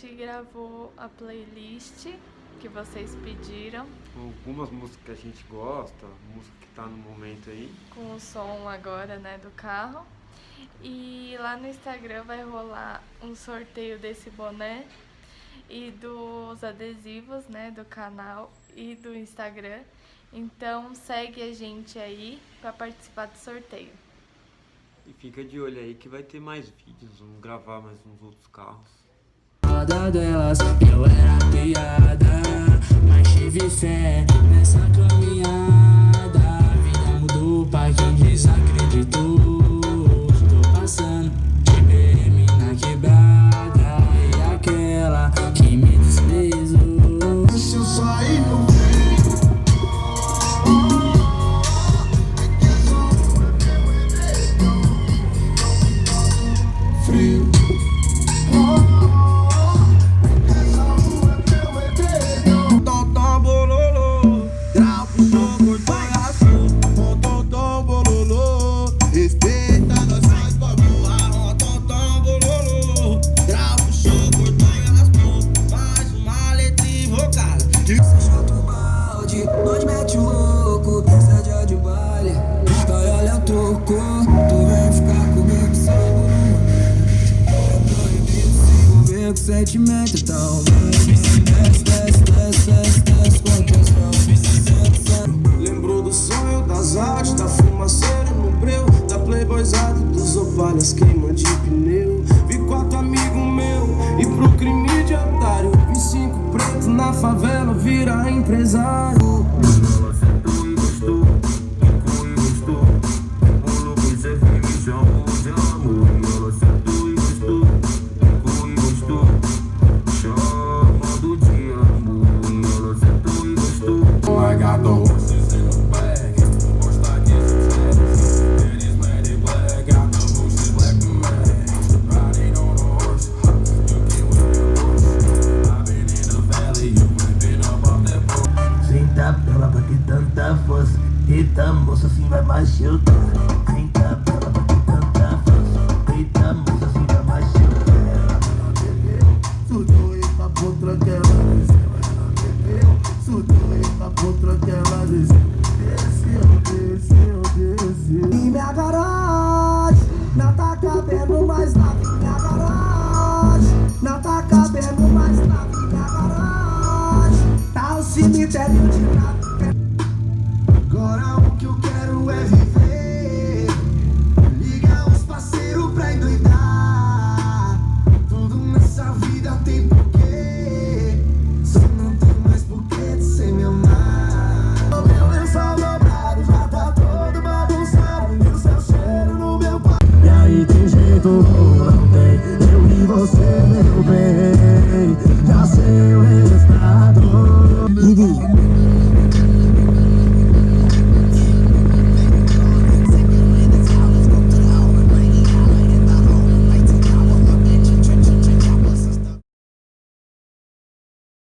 gente gravou a playlist que vocês pediram. Algumas músicas que a gente gosta, música que tá no momento aí. Com o som agora, né, do carro. E lá no Instagram vai rolar um sorteio desse boné e dos adesivos, né, do canal e do Instagram. Então segue a gente aí para participar do sorteio. E fica de olho aí que vai ter mais vídeos, vamos gravar mais uns outros carros. Delas, eu era piada, mas tive fé nessa caminhada. A vida mudou pra quem desacreditou. Tô passando de BM na quebrada, e aquela que me desprezou. Se eu sair no frio, nós mete o louco, essa de baile, vai olha o toco, tu vem ficar comigo sem envolver com sentimento, então lembrou do sonho, das artes, da fumaceira no breu, da playboyzada, dos opalhas queima de pneu. Vi 4 amigos meu e pro crime de otário, vi 5 pretos na favela vira empresário. Pela pra que tanta força, eita moça assim vai machucar. Eita pela pra que tanta força, eita moça assim vai machucar. Ela não bebeu, surtou e papou tranquela. Ela não bebeu, surtou e papou tranquela. Desceu. E minha garagem não tá cabendo mais na minha garagem, não tá cabendo mais na minha garagem. Tá o cemitério de nada. Agora o que eu quero é viver. Liga os parceiros pra endoidar. Tudo nessa vida tem porquê, só não tem mais porquê de ser meu mar. O meu lençol dobrado já tá todo bagunçado, e o seu cheiro no meu pai. E aí, que jeito